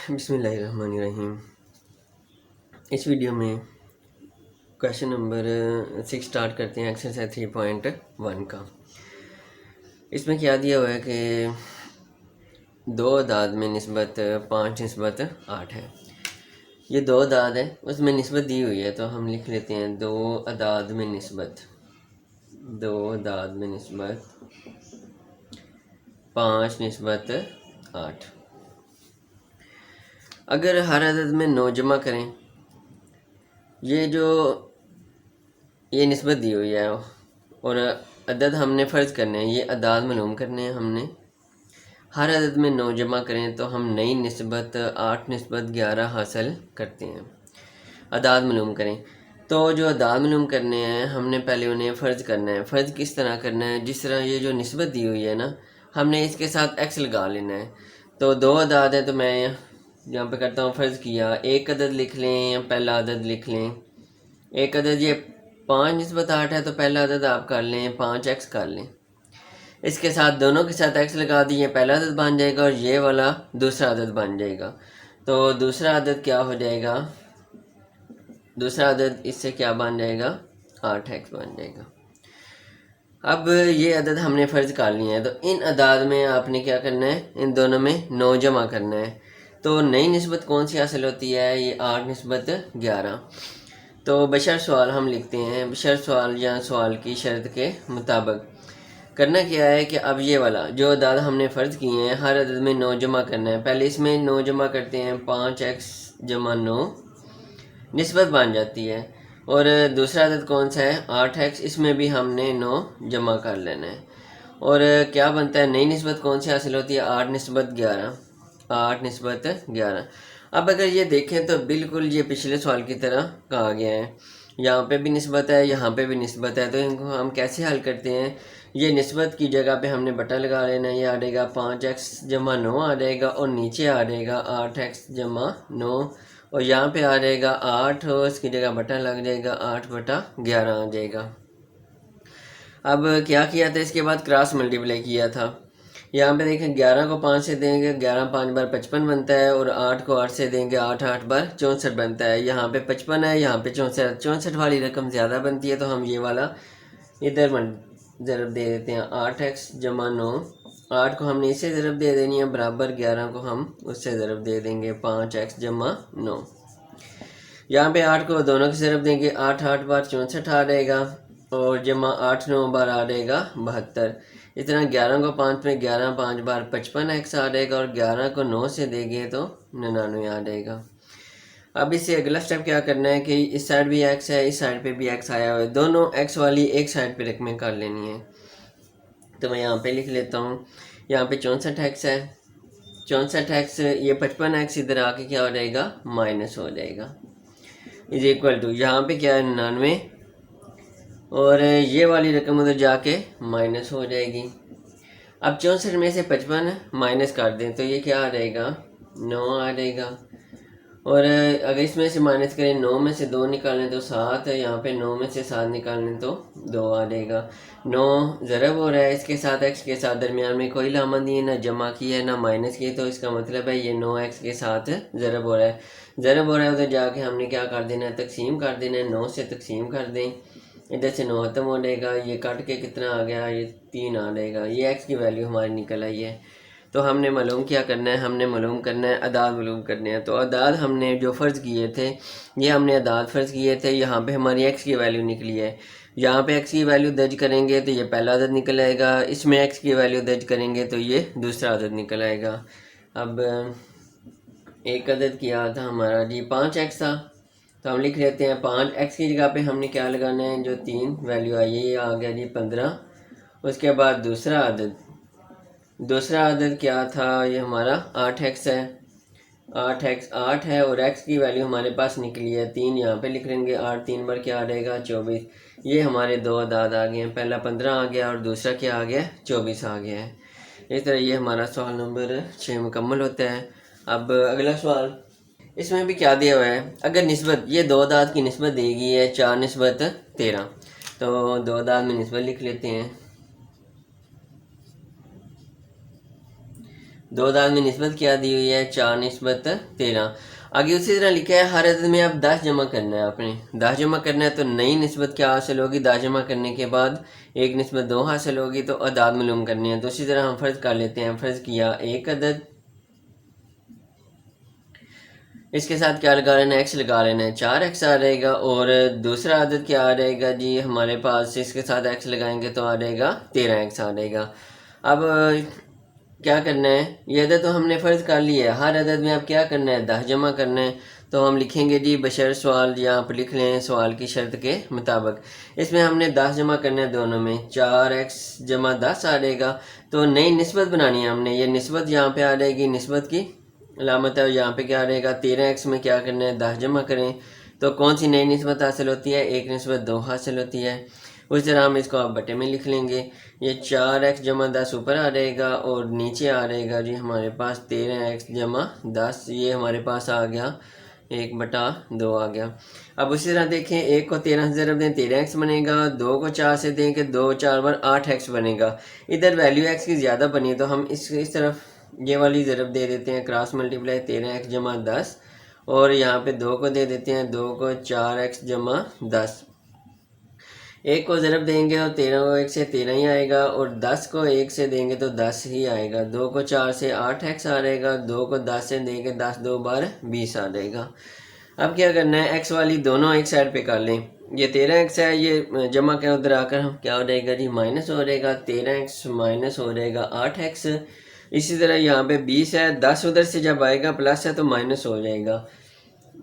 बिस्मिल्लाहिर्रहमानिर्रहीम। इस वीडियो में क्वेश्चन नंबर 6 स्टार्ट करते हैं, एक्सरसाइज 3.1 का। इसमें क्या दिया हुआ है कि दो अदाद में निस्बत 5 निस्बत 8 है। ये दो अदाद है, उसमें निस्बत दी हुई है, तो हम लिख लेते हैं दो अदाद में निस्बत 5 निस्बत 8। अगर हर अदद में 9 जमा करें, ये निस्बत दी हुई है और अदद हमने फ़र्ज़ करने हैं, ये अदाद मालूम करने हैं हमने। हर अदद में 9 जमा करें तो हम नई निस्बत 8 निस्बत 11 हासिल करते हैं। अदाद मालूम करें, तो जो अदाद मालूम करने हैं हमने पहले उन्हें फ़र्ज़ करना है। फ़र्ज़ किस तरह करना है? जिस तरह ये जो निस्बत दी हुई है ना, हमने इसके साथ एक्स लगा लेना है। तो दो अदाद है, तो मैं यहाँ पे करता हूँ फ़र्ज़ किया, एक अदद लिख लें या पहला अदद लिख लें। एक अदद ये 5 निस्बत 8 है, तो पहला अदद आप कर लें 5x कर लें। इसके साथ दोनों के साथ x लगा दिए, पहला अदद बन जाएगा और ये वाला दूसरा अदद बन जाएगा। तो दूसरा अदद क्या हो जाएगा? दूसरा अदद इससे क्या बन जाएगा? 8x बन जाएगा। अब ये अदद हमने फ़र्ज़ कर लिए हैं, तो इन अदाद में आपने क्या करना है? इन दोनों में 9 जमा करना है। तो नई निस्बत कौन सी हासिल होती है? ये 8 निस्बत 11। तो बशर सवाल हम लिखते हैं, बशर सवाल या सवाल की शर्त के मुताबिक करना क्या है कि अब ये वाला जो अदाद हमने फ़र्ज़ किए हैं, हर अदद में 9 जमा करना है। पहले इसमें 9 जमा करते हैं, 5x जमा 9 निस्बत बन जाती है। और दूसरा अदद कौन सा है? 8x, इसमें भी हमने 9 जमा कर लेना है। और क्या बनता है? नई निस्बत कौन सी हासिल होती है? 8 निस्बत 11। 8 निस्बत 11। अब अगर ये देखें तो बिल्कुल ये पिछले सवाल की तरह कहा गया है। यहाँ पे भी निस्बत है, यहाँ पे भी निस्बत है, तो इनको हम कैसे हल करते हैं? ये निस्बत की जगह पे हमने बटा लगा लेना है। ये आ जाएगा 5x जमा 9 आ जाएगा और नीचे आ जाएगा 8x जमा 9 और यहाँ पे आ जाएगा 8 और इसकी जगह बटा लग जाएगा, 8 बटा 11 आ जाएगा। अब क्या किया था? इसके बाद क्रॉस मल्टीप्लाई किया था। यहाँ पे देखें 11 को 5 से देंगे, 11 5 बार 55 बनता है और 8 को 8 से देंगे, 8 8 बार 64 बनता है। यहाँ पे 55 है, यहाँ पे 64। 64 वाली रकम ज़्यादा बनती है, तो हम ये वाला इधर ज़रब दे देते हैं। 8x जमा 9, 8 को हमने इससे ज़रब दे देनी है, बराबर 11 को हम उससे ज़रब दे देंगे, 5x जमा 9। यहाँ पे 8 को दोनों की ज़रब देंगे, 8 8 बार 64 आ जाएगा और जमा 8 9 बार आ जाएगा 72। इस तरह 11 को 5 में 11 5 बार 55x आ जाएगा और 11 को 9 से देंगे तो 99 आ जाएगा। अब इससे अगला स्टेप क्या करना है कि इस साइड भी x है, इस साइड पे भी x आया हुआ है, दोनों x वाली एक साइड पे रकमें कर लेनी है। तो मैं यहाँ पे लिख लेता हूँ, यहाँ पे 64x है, 64x, ये 55x इधर आके क्या हो जाएगा? माइनस हो जाएगा, इज इक्वल टू यहाँ पे क्या है? 99 और ये वाली रकम उधर जाके माइनस हो जाएगी। अब 64 में से 55 माइनस कर दें तो ये क्या आ जाएगा? 9 आ जाएगा। और अगर इसमें से माइनस करें, 9 में से 2 निकालें तो 7 है, यहाँ पे 9 में से 7 निकालें तो 2 आ जाएगा। 9 ज़रब हो रहा है, इसके साथ x के साथ दरमियान में कोई लामत नहीं है, ना जमा की है ना माइनस की है, तो इसका मतलब है ये 9x के साथ ज़रब हो रहा है। ज़रब हो रहा है, उधर जाके हमने क्या कर देना है? तकसीम कर देना है। 9 से तकसीम कर दें, इधर से 9 खत्म हो जाएगा, ये कट के कितना आ गया? ये 3 आ जाएगा। ये x की वैल्यू हमारी निकल आई है। तो हमने मालूम क्या करना है? हमने मालूम करना है अदाद मालूम करने हैं। तो अदाद हमने जो फ़र्ज़ किए थे, ये हमने अदाद फ़र्ज़ किए थे, यहाँ पे हमारी x की वैल्यू निकली है। यहाँ पे x की वैल्यू दर्ज करेंगे तो ये पहला अदद निकल आएगा, इसमें x की वैल्यू दर्ज करेंगे तो ये दूसरा अदद निकल आएगा। अब एक अदद किया था हमारा जी 5x था, तो हम लिख लेते हैं 5x की जगह पे हमने क्या लगाना है? जो 3 वैल्यू आई है, ये आ गया जी 15। उसके बाद दूसरा अदद क्या था? ये हमारा 8x है, 8x 8 है और x की वैल्यू हमारे पास निकली है 3, यहाँ पे लिख लेंगे। 8 3 बार क्या आ जाएगा? 24। ये हमारे दो अदाद आ गए हैं, पहला 15 आ गया और दूसरा क्या आ गया? 24 आ गया है। इस तरह ये हमारा सवाल नंबर 6 मुकम्मल होता है। अब अगला सवाल, इसमें भी क्या दिया हुआ है? अगर निस्बत, ये दो अदाद की निस्बत दी गई है 4 निस्बत 13, तो दो अदाद में निस्बत लिख लेते हैं। दो अदाद में निस्बत क्या दी हुई है, 4:13। आगे उसी तरह लिखा है हर अदद में अब 10 जमा करना है आपने। 10 जमा करना है तो नई निस्बत क्या हासिल होगी, 10 जमा करने के बाद 1:2 हासिल होगी, तो अदाद मालूम करनी है। तो उसी तरह हम फ़र्ज़ कर लेते हैं, फ़र्ज़ किया एक अदद, इसके साथ क्या लगा लेना है, एक्स लगा लेना है, 4x आ रहेगा। और दूसरा आदत क्या आ रहेगा जी हमारे पास, इसके साथ x लगाएंगे तो आ रहेगा 13x आ रहेगा। अब क्या करना है, ये अदद तो हमने फ़र्ज़ कर लिया है, हर अदद में अब क्या करना है, 10 जमा करना है। तो हम लिखेंगे जी बशर सवाल, यहाँ पर लिख लें सवाल की शर्त के मुताबिक। इसमें हमने 10 जमा करना है दोनों में, 4x जमा 10 आ रहेगा। तो नई निस्बत बनानी है हमने, ये निस्बत यहाँ पे आ रहेगी, निस्बत की अलामत है। यहाँ पे क्या रहेगा, 13x में क्या करना है, 10 जमा करें तो कौन सी नई निस्बत हासिल होती है, 1:2 हासिल होती है। उस तरह हम इसको आप बटे में लिख लेंगे। ये 4x जमा 10 ऊपर आ रहेगा और नीचे आ रहेगा जी हमारे पास 13x जमा 10, ये हमारे पास आ गया 1/2 आ गया। अब उसी तरह देखें, 1 को 13 से ज़रब दें 13x बनेगा, 2 को 4 से दें कि 2 4 बार 8x बनेगा। इधर वैल्यू x की ज़्यादा बनी है तो हम इस तरफ ये वाली ज़रब दे देते हैं, क्रॉस मल्टीप्लाई 13x जमा 10, और यहाँ पे 2 को दे देते हैं, 2 को 4x जमा 10। 1 को ज़रब देंगे और 13 को 1 से 13 ही आएगा, और 10 को 1 से देंगे तो 10 ही आएगा। 2 को 4 से 8x आ रहेगा, 2 को 10 से देंगे 10 2 बार 20 आ जाएगा। अब क्या करना है, x वाली दोनों एक साइड पे कर लें। ये 13x है, ये जमा क्या उधर आकर हम क्या हो रहेगा जी, माइनस हो रहेगा, 13x माइनस हो रहेगा 8x। इसी तरह यहाँ पे 20 है, 10 उधर से जब आएगा प्लस है तो माइनस हो जाएगा,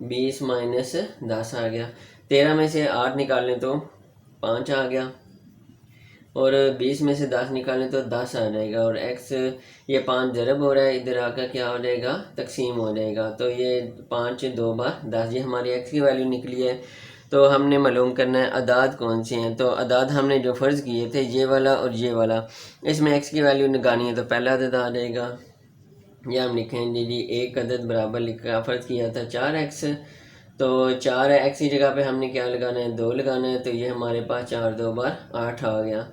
20 माइनस 10 आ गया। 13 में से 8 निकालें तो 5 आ गया, और 20 में से 10 निकालें तो 10 आ जाएगा। और x ये 5 ज़रब हो रहा है, इधर आकर क्या हो जाएगा, तकसीम हो जाएगा। तो ये 5 2 बार 10, ये हमारी x की वैल्यू निकली है। तो हमने मालूम करना है अदाद कौन से हैं। तो अदाद हमने जो फ़र्ज़ किए थे ये वाला और ये वाला, इसमें x की वैल्यू निकालनी है तो पहला अदद आ जाएगा। ये हम लिखेंगे जी एक अदद बराबर लिखा फ़र्ज़ किया था 4x, तो 4x की जगह पे हमने क्या लगाना है, 2 लगाना है। तो ये हमारे पास 4 2 बार 8 आ गया।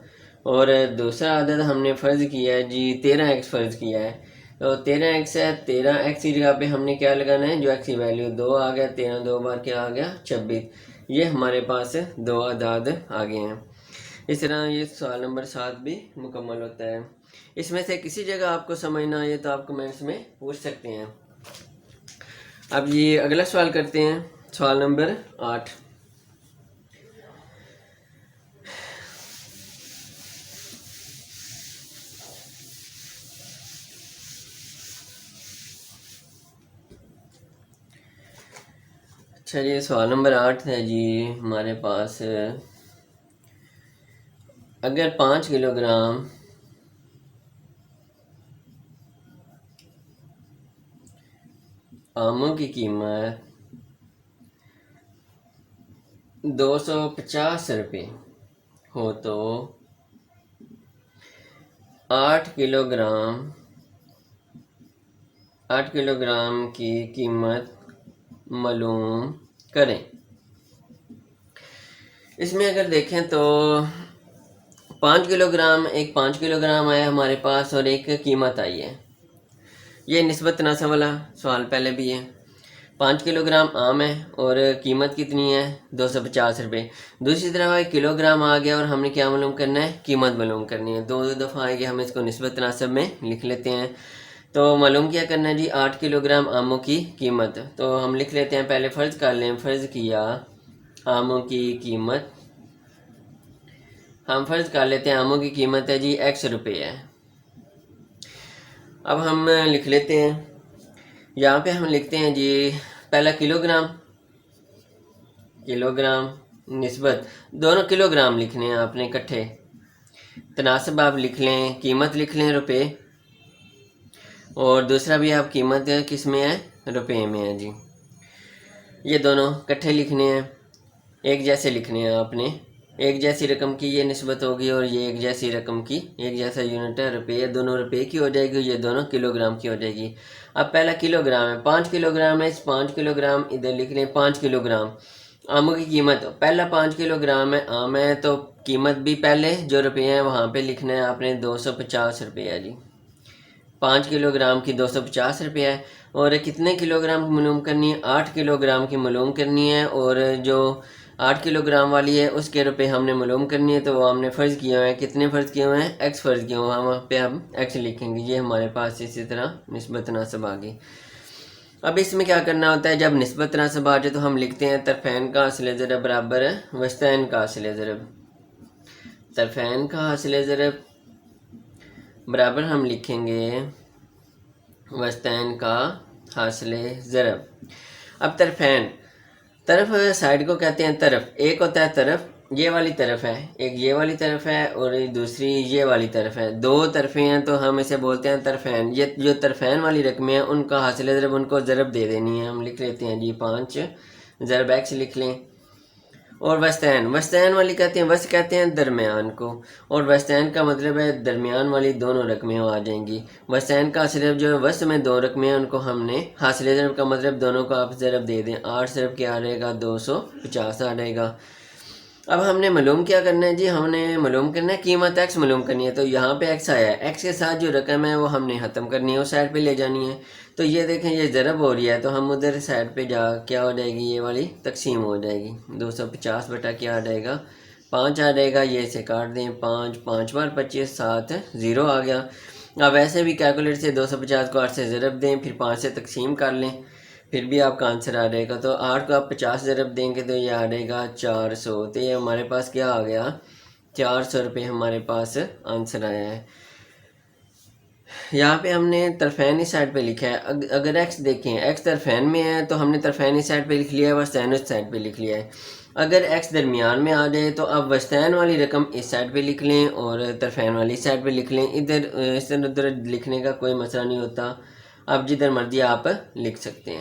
और दूसरा अदद हमने फ़र्ज़ किया है जी 13x फ़र्ज़ किया है, तो 13x है, 13x की जगह पे हमने क्या लगाना है, जो x की वैल्यू 2 आ गया, 13 2 बार क्या आ गया, 26। ये हमारे पास 2 अदाद आ गए हैं। इस तरह ये सवाल नंबर 7 भी मुकम्मल होता है। इसमें से किसी जगह आपको समझ ना आए तो आप कमेंट्स में पूछ सकते हैं। अब ये अगला सवाल करते हैं, सवाल नंबर 8। अच्छा जी, सवाल नंबर 8 है जी हमारे पास, अगर 5 किलोग्राम आमों की कीमत 250 रुपये हो तो 8 किलोग्राम की कीमत मालूम करें। इसमें अगर देखें तो 5 किलोग्राम आया हमारे पास और एक कीमत आई है। ये निस्बत तनासब वाला सवाल पहले भी है। 5 किलोग्राम आम है और कीमत कितनी है, 250 रुपये। दूसरी तरफ 1 किलोग्राम आ गया और हमने क्या मालूम करना है, कीमत मालूम करनी है। दो दफ़ा आएगी, हम इसको निस्बत तनासब में लिख लेते हैं। तो मालूम क्या करना है जी, 8 किलोग्राम आमों की कीमत। तो हम लिख लेते हैं, पहले फ़र्ज़ कर लें, फ़र्ज़ किया आमों की कीमत, हम फ़र्ज़ कर लेते हैं आमों की कीमत है जी x रुपये है। अब हम लिख लेते हैं, यहाँ पे हम लिखते हैं जी पहला किलोग्राम निस्बत, दोनों किलोग्राम लिखने हैं आपने इकट्ठे, तनासब आप लिख लें, कीमत लिख लें रुपये, और दूसरा भी आप कीमत किस में है, रुपये में है जी। ये दोनों इकट्ठे लिखने हैं, एक जैसे लिखने हैं आपने, एक जैसी रकम की ये निस्बत होगी और ये एक जैसी रकम की, एक जैसा यूनिट है रुपये, दोनों रुपये की हो जाएगी, ये दोनों किलोग्राम की हो जाएगी। अब पहला किलोग्राम है, 5 किलोग्राम है, इस 5 किलोग्राम इधर लिख लें, 5 किलोग्राम आमों की कीमत, पहला 5 किलोग्राम है आम है, तो कीमत भी पहले जो रुपये हैं वहाँ पे लिखना है आपने 250 रुपये है जी। 5 किलोग्राम की 250 रुपये है। और कितने किलोग्राम की मालूम करनी है? 8 किलोग्राम की मालूम करनी है। और जो 8 किलोग्राम वाली है उसके रुपए हमने मालूम करनी है, तो वो हमने फ़र्ज़ किए हुए हैं। कितने फ़र्ज़ किए हुए हैं? एक्स फ़र्ज़ किए हुए हैं। वहाँ पे हम एक्स लिखेंगे। ये हमारे पास इसी तरह निस्बत नासब आ गई। अब इसमें क्या करना होता है? जब निस्बत नासब आ जाए तो हम लिखते हैं तरफ़ैन का हासिल ज़रब बराबर है वस्तैन का हासिल ज़रब। तरफ़ैन का हासिल ज़रब बराबर हम लिखेंगे वस्तैन का हासिल ज़रब। अब तरफ़ैन, तरफ साइड को कहते हैं तरफ। एक होता है तरफ, ये वाली तरफ है, एक ये वाली तरफ है और दूसरी ये वाली तरफ है। दो तरफें हैं तो हम इसे बोलते हैं तरफैन। ये जो तरफैन वाली रकमें हैं उनका हासिल ज़रब उनको ज़रब दे देनी है। हम लिख लेते हैं जी 5 ज़रब एक्स लिख लें। और वस्तैन, वस्तैन वाली कहते हैं, वस्त कहते हैं दरमियान को, और वस्तैन का मतलब है दरमियान वाली दोनों रकमें आ जाएंगी। वस्तैन का हासिल जो है वस्त में दो रकमें हैं उनको हमने हासिल ज़रब का मतलब दोनों को आप ज़रब दे दें। 8 ज़रब क्या आ रहेगा? 250 आ रहेगा। अब हमने मालूम क्या करना है जी? हमने मालूम करना है कीमत एक्स मालूम करनी है। तो यहाँ पे एक्स आया है, एक्स के साथ जो रकम है वो हमने ख़त्म करनी है, उस साइड पे ले जानी है। तो ये देखें ये ज़रब हो रही है, तो हम उधर साइड पे जा क्या हो जाएगी? ये वाली तकसीम हो जाएगी। 250 बटा क्या आ जाएगा? 5 आ जाएगा। ये इसे काट दें, 5 5 बार 25, 7 0 आ गया। अब वैसे भी कैलकुलेटर से 250 को 8 से ज़रब दें, फिर 5 से तकसीम कर लें, फिर भी आपका आंसर आ जाएगा। तो 8 को आप 50 ज़रब देंगे तो ये आ जाएगा 400। तो ये हमारे पास क्या आ गया? 400 रुपये हमारे पास आंसर आया है। यहाँ पे हमने तरफैन इस साइड पे लिखा है। अगर एक्स देखें, एक्स तरफैन में है तो हमने तरफैन इस साइड पे लिख लिया है, वस्तैन उस साइड पे लिख लिया है। अगर एक्स दरमियान में आ जाए तो आप वस्तैन वाली रकम इस साइड पे लिख लें और तरफैन वाली इस साइड पे लिख लें। इधर इधर उधर लिखने का कोई मसला नहीं होता। आप जिधर मर्जी आप लिख सकते हैं।